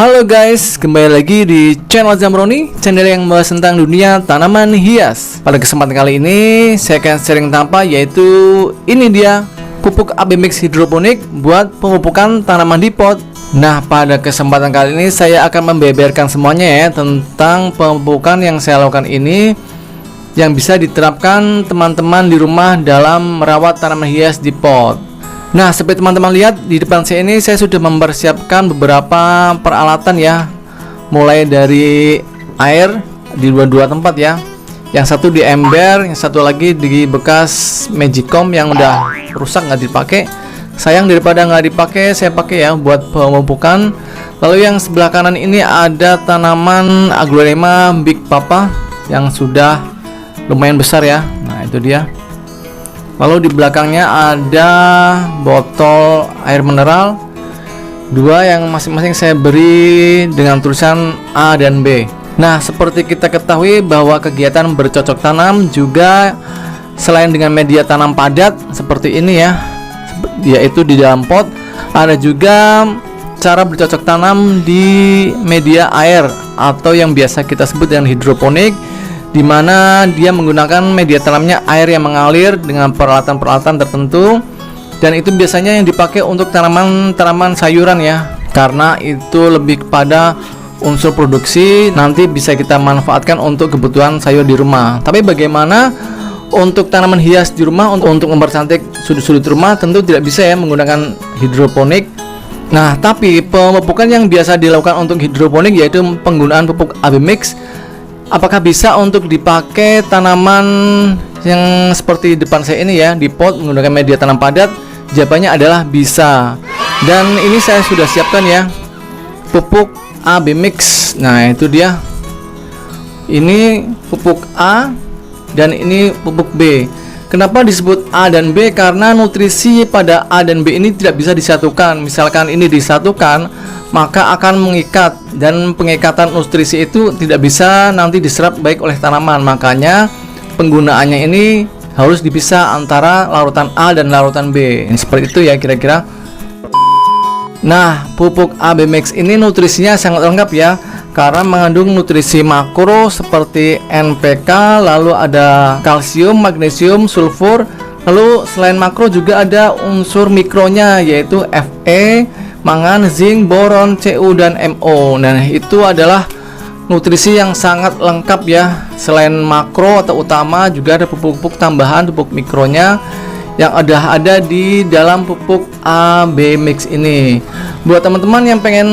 Halo guys, kembali lagi di channel Zamroni, channel yang membahas tentang dunia tanaman hias. Pada kesempatan kali ini, saya akan sharing tanpa, yaitu ini dia pupuk AB Mix hidroponik buat pemupukan tanaman di pot. Nah, pada kesempatan kali ini saya akan membeberkan semuanya ya tentang pemupukan yang saya lakukan ini, yang bisa diterapkan teman-teman di rumah dalam merawat tanaman hias di pot. Nah, seperti teman-teman lihat di depan saya ini, saya sudah mempersiapkan beberapa peralatan ya, mulai dari air di dua tempat ya, yang satu di ember, yang satu lagi di bekas magicom yang udah rusak nggak dipakai. Sayang, daripada nggak dipakai, saya pakai ya buat pemupukan. Lalu yang sebelah kanan ini ada tanaman Aglaonema Big Papa yang sudah lumayan besar ya. Nah, itu dia. Lalu di belakangnya ada botol air mineral dua yang masing-masing saya beri dengan tulisan A dan B. Nah, seperti kita ketahui bahwa kegiatan bercocok tanam juga selain dengan media tanam padat seperti ini ya, yaitu di dalam pot, ada juga cara bercocok tanam di media air atau yang biasa kita sebut dengan hidroponik, di mana dia menggunakan media tanamnya air yang mengalir dengan peralatan-peralatan tertentu, dan itu biasanya yang dipakai untuk tanaman-tanaman sayuran ya, karena itu lebih kepada unsur produksi, nanti bisa kita manfaatkan untuk kebutuhan sayur di rumah. Tapi bagaimana untuk tanaman hias di rumah, untuk mempercantik sudut-sudut rumah, tentu tidak bisa ya menggunakan hidroponik. Nah, tapi pemupukan yang biasa dilakukan untuk hidroponik yaitu penggunaan pupuk AB Mix. Apakah bisa untuk dipakai tanaman yang seperti depan saya ini ya, di pot menggunakan media tanam padat? Jawabannya adalah bisa. Dan ini saya sudah siapkan ya pupuk AB Mix. Nah, itu dia. Ini pupuk A dan ini pupuk B. Kenapa disebut A dan B? Karena nutrisi pada A dan B ini tidak bisa disatukan. Misalkan ini disatukan, maka akan mengikat, dan pengikatan nutrisi itu tidak bisa nanti diserap baik oleh tanaman. Makanya penggunaannya ini harus dipisah antara larutan A dan larutan B. Seperti itu ya kira-kira. Nah, pupuk AB Mix ini nutrisinya sangat lengkap ya, karena mengandung nutrisi makro seperti NPK, lalu ada kalsium, magnesium, sulfur. Lalu selain makro juga ada unsur mikronya, yaitu Fe, mangan, zinc, boron, Cu, dan Mo. Nah, itu adalah nutrisi yang sangat lengkap ya. Selain makro atau utama, juga ada pupuk-pupuk tambahan, pupuk mikronya yang ada di dalam pupuk AB Mix ini. Buat teman-teman yang pengen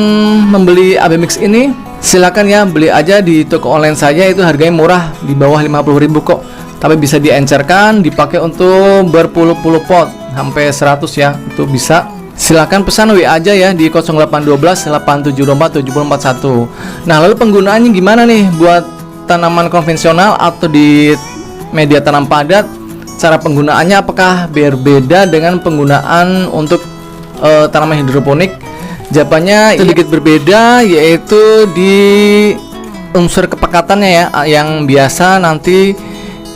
membeli AB Mix ini, silakan ya beli aja di toko online saja, itu harganya murah, di bawah 50.000 kok. Tapi bisa diencerkan, dipakai untuk berpuluh-puluh pot sampai 100 ya, itu bisa. Silakan pesan WA aja ya di 0812 874 7041. Nah, lalu penggunaannya gimana nih buat tanaman konvensional atau di media tanam padat? Cara penggunaannya apakah berbeda dengan penggunaan untuk tanaman hidroponik? Jawabannya sedikit berbeda, yaitu di unsur kepekatannya ya, yang biasa nanti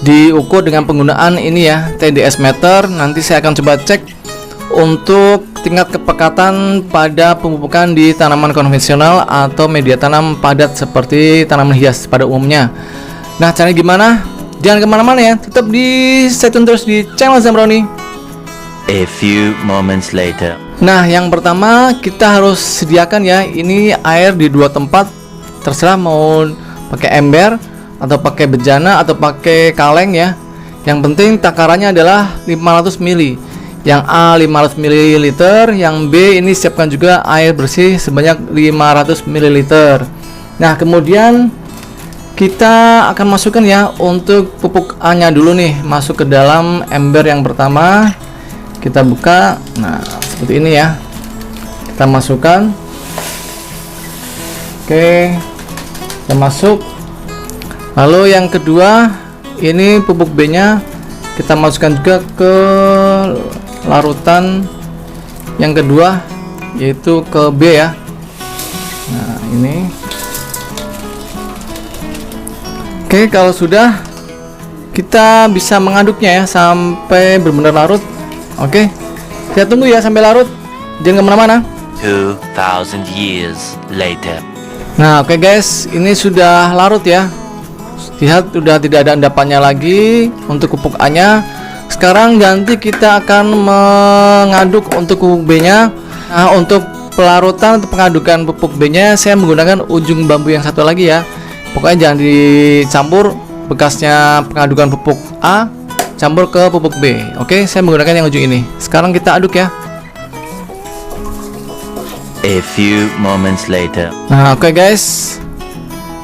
diukur dengan penggunaan ini ya, TDS meter. Nanti saya akan coba cek untuk tingkat kepekatan pada pemupukan di tanaman konvensional atau media tanam padat seperti tanaman hias pada umumnya. Nah, caranya gimana? Jangan kemana-mana ya, tetap di stay tune terus di channel Zamroni. A few moments later. Nah, yang pertama kita harus sediakan ya, ini air di dua tempat, terserah mau pakai ember atau pakai bejana atau pakai kaleng ya. Yang penting takarannya adalah 500 ml. Yang A 500 ml, yang B ini siapkan juga air bersih sebanyak 500 ml. Nah, kemudian kita akan masukkan ya untuk pupuk A nya dulu nih, masuk ke dalam ember yang pertama. Kita buka. Nah, seperti ini ya. Kita masukkan. Oke. Kita masuk. Lalu yang kedua, ini pupuk B nya kita masukkan juga ke larutan yang kedua, yaitu ke B ya. Nah, ini. Oke, kalau sudah, kita bisa mengaduknya ya sampai benar-benar larut. Oke, kita tunggu ya sampai larut. Jangan kemana-mana. 2,000 years later. Nah, oke guys, ini sudah larut ya. Lihat, sudah tidak ada endapannya lagi untuk pupuk A-nya. Sekarang nanti kita akan mengaduk untuk pupuk B-nya. Nah, untuk pelarutan untuk pengadukan pupuk B-nya saya menggunakan ujung bambu yang satu lagi ya. Pokoknya jangan dicampur bekasnya pengadukan pupuk A campur ke pupuk B. Oke, saya menggunakan yang ujung ini. Sekarang kita aduk ya. A few moments later. Nah, oke guys.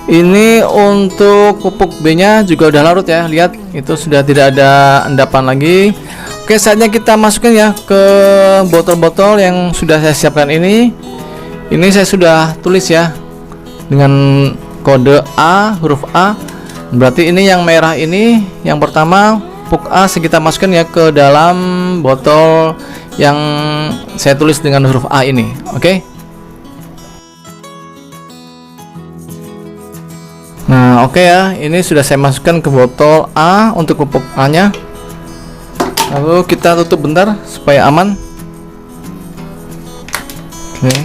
Ini untuk pupuk B-nya juga udah larut ya. Lihat, itu sudah tidak ada endapan lagi. Oke, saatnya kita masukkan ya ke botol-botol yang sudah saya siapkan ini. Ini saya sudah tulis ya dengan kode A, huruf A. Berarti ini yang merah ini yang pertama pupuk A kita masukkan ya ke dalam botol yang saya tulis dengan huruf A ini. Oke. Nah, oke ya, ini sudah saya masukkan ke botol A untuk pupuk A-nya. Lalu kita tutup bentar supaya aman. Oke.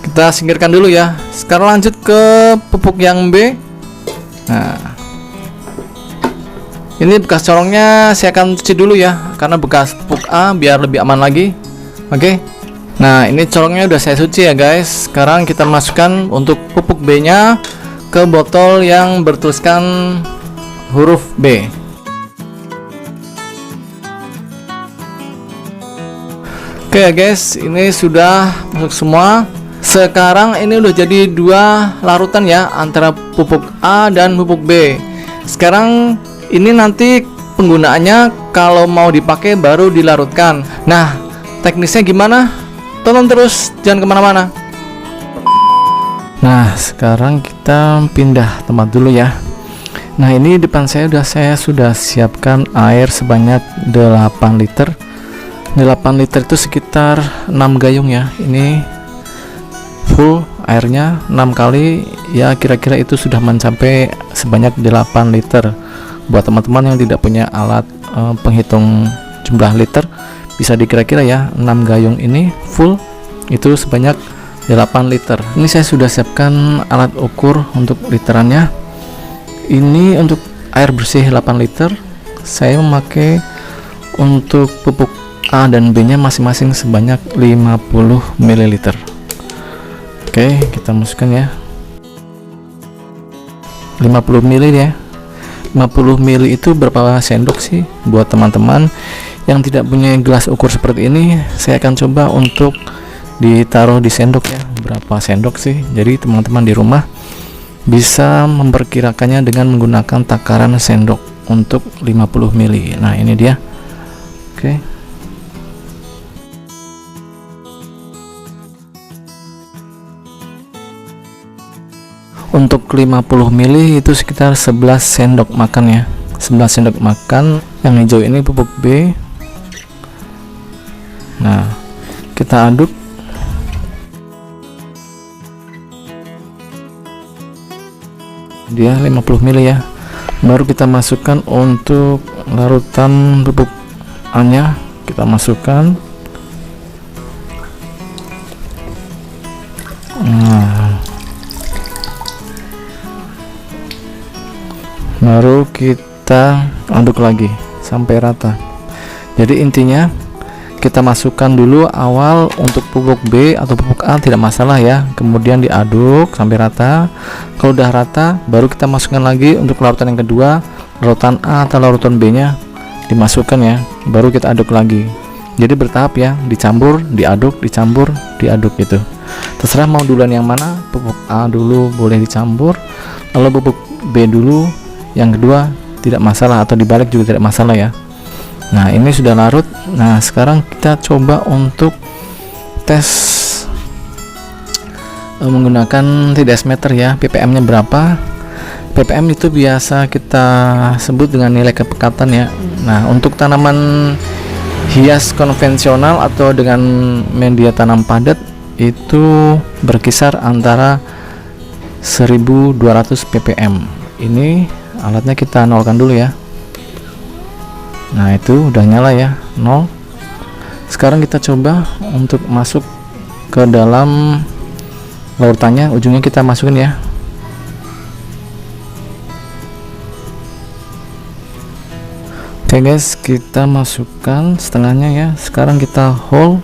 Kita singkirkan dulu ya. Sekarang lanjut ke pupuk yang B. Nah, ini bekas corongnya saya akan cuci dulu ya, karena bekas pupuk A biar lebih aman lagi. Oke. Nah, ini corongnya udah saya cuci ya guys. Sekarang kita masukkan untuk pupuk B-nya ke botol yang bertuliskan huruf B. Oke ya guys, ini sudah masuk semua. Sekarang ini udah jadi dua larutan ya antara pupuk A dan pupuk B. Sekarang ini nanti penggunaannya kalau mau dipakai baru dilarutkan. Nah, teknisnya gimana? Tonton terus, jangan kemana-mana. Nah, sekarang kita pindah tempat dulu ya. Nah, ini depan saya sudah siapkan air sebanyak 8 liter. 8 liter itu sekitar 6 gayung ya. Ini full airnya 6 kali ya, kira-kira itu sudah mencapai sebanyak 8 liter. Buat teman-teman yang tidak punya alat penghitung jumlah liter, bisa dikira-kira ya, 6 gayung ini full itu sebanyak 8 liter. Ini saya sudah siapkan alat ukur untuk literannya. Ini untuk air bersih 8 liter. Saya memakai untuk pupuk A dan B nya masing-masing sebanyak 50 ml. Oke, kita masukkan ya 50 ml ya. 50 ml itu berapa sendok sih? Buat teman-teman yang tidak punya gelas ukur seperti ini, saya akan coba untuk ditaruh di sendok ya, berapa sendok sih. Jadi teman-teman di rumah bisa memperkirakannya dengan menggunakan takaran sendok untuk 50 ml. Nah, ini dia. Oke. Untuk 50 ml itu sekitar 11 sendok makan ya. 11 sendok makan. Yang hijau ini pupuk B. Nah, kita aduk. Dia 50 ml ya. Baru kita masukkan untuk larutan pupuk A nya. Kita masukkan. Nah, baru kita aduk lagi sampai rata. Jadi intinya kita masukkan dulu awal untuk pupuk B atau pupuk A tidak masalah ya, kemudian diaduk sampai rata. Kalau udah rata baru kita masukkan lagi untuk larutan yang kedua, larutan A atau larutan B nya dimasukkan ya, baru kita aduk lagi. Jadi bertahap ya, dicampur, diaduk, dicampur, diaduk gitu. Terserah mau duluan yang mana, pupuk A dulu boleh dicampur, lalu pupuk B dulu, yang kedua tidak masalah, atau dibalik juga tidak masalah ya. Nah, ini sudah larut. Nah, sekarang kita coba untuk tes menggunakan TDS meter ya, ppm nya berapa. ppm itu biasa kita sebut dengan nilai kepekatan ya. Nah, untuk tanaman hias konvensional atau dengan media tanam padat itu berkisar antara 1200 ppm. Ini alatnya kita nolkan dulu ya. Nah, itu udah nyala ya, 0. Sekarang kita coba untuk masuk ke dalam lautannya, ujungnya kita masukin ya. Oke guys, kita masukkan setengahnya ya. Sekarang kita hold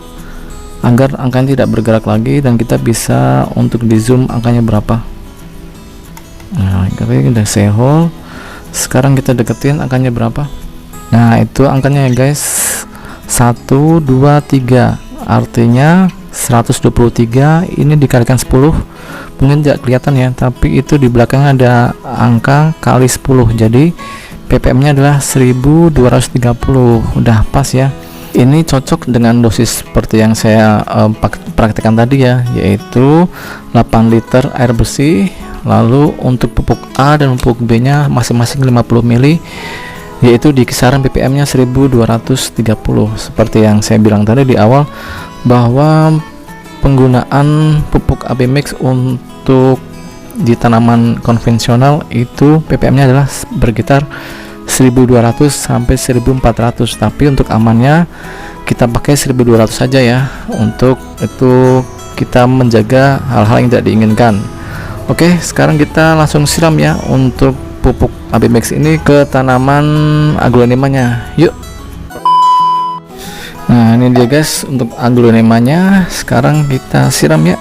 agar angkanya tidak bergerak lagi, dan kita bisa untuk di zoom angkanya berapa. Nah, kita udah saya hold. Sekarang kita deketin angkanya berapa. Nah, itu angkanya ya guys, 1, 2, 3, artinya 123. Ini dikalikan 10, mungkin tidak kelihatan ya, tapi itu di belakang ada angka kali 10, jadi ppm nya adalah 1230. Udah pas ya. Ini cocok dengan dosis seperti yang saya praktekkan tadi ya, yaitu 8 liter air bersih. Lalu untuk pupuk A dan pupuk B nya masing-masing 50 ml, yaitu di kisaran ppm nya 1230. Seperti yang saya bilang tadi di awal, bahwa penggunaan pupuk AB Mix untuk di tanaman konvensional itu ppm nya adalah berkitar 1200 sampai 1400, tapi untuk amannya kita pakai 1200 saja ya. Untuk itu kita menjaga hal-hal yang tidak diinginkan. Oke, sekarang kita langsung siram ya untuk pupuk AB Mix ini ke tanaman aglaonema-nya. Yuk. Nah, ini dia guys untuk aglaonema-nya. Sekarang kita siram ya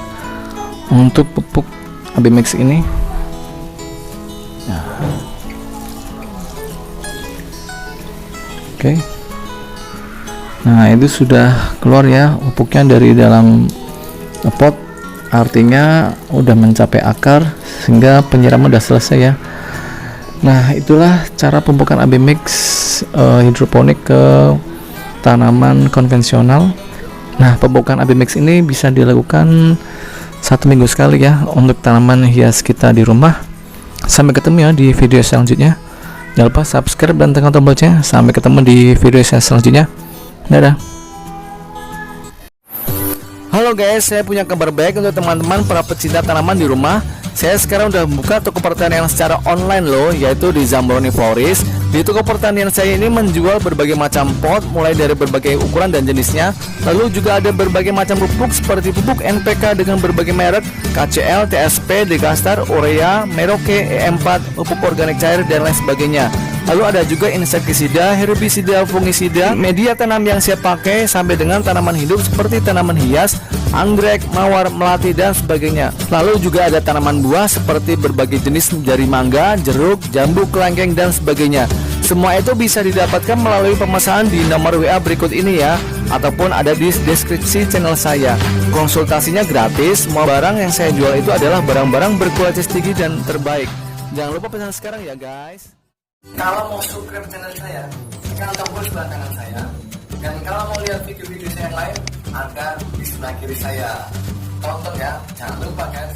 untuk pupuk AB Mix ini. Oke. Nah, itu sudah keluar ya pupuknya dari dalam pot, artinya udah mencapai akar sehingga penyiraman udah selesai ya. Nah, itulah cara pemupukan AB Mix hidroponik ke tanaman konvensional. Nah, pemupukan AB Mix ini bisa dilakukan 1 minggu sekali ya untuk tanaman hias kita di rumah. Sampai ketemu ya di video selanjutnya. Jangan lupa subscribe dan tekan tombolnya. Sampai ketemu di video saya selanjutnya. Dadah. Halo guys, saya punya kabar baik untuk teman-teman para pecinta tanaman di rumah. Saya sekarang udah buka toko pertanian secara online loh, yaitu di Zambroni Florist. Di toko pertanian saya ini menjual berbagai macam pot, mulai dari berbagai ukuran dan jenisnya. Lalu juga ada berbagai macam pupuk seperti pupuk NPK dengan berbagai merek, KCL, TSP, Degastar, Urea, Merauke, E4, pupuk organik cair dan lain sebagainya. Lalu ada juga insektisida, herbisida, fungisida, media tanam yang saya pakai sampai dengan tanaman hidup seperti tanaman hias, anggrek, mawar, melati dan sebagainya. Lalu juga ada tanaman buah seperti berbagai jenis dari mangga, jeruk, jambu, kelengkeng dan sebagainya. Semua itu bisa didapatkan melalui pemesanan di nomor WA berikut ini ya, ataupun ada di deskripsi channel saya. Konsultasinya gratis. Semua barang yang saya jual itu adalah barang-barang berkualitas tinggi dan terbaik. Jangan lupa pesan sekarang ya guys. Kalau mau subscribe channel saya, tekan tombol sebelah kanan saya. Dan kalau mau lihat video-video saya yang lain, ada di sebelah kiri saya. Tonton ya, jangan lupa guys.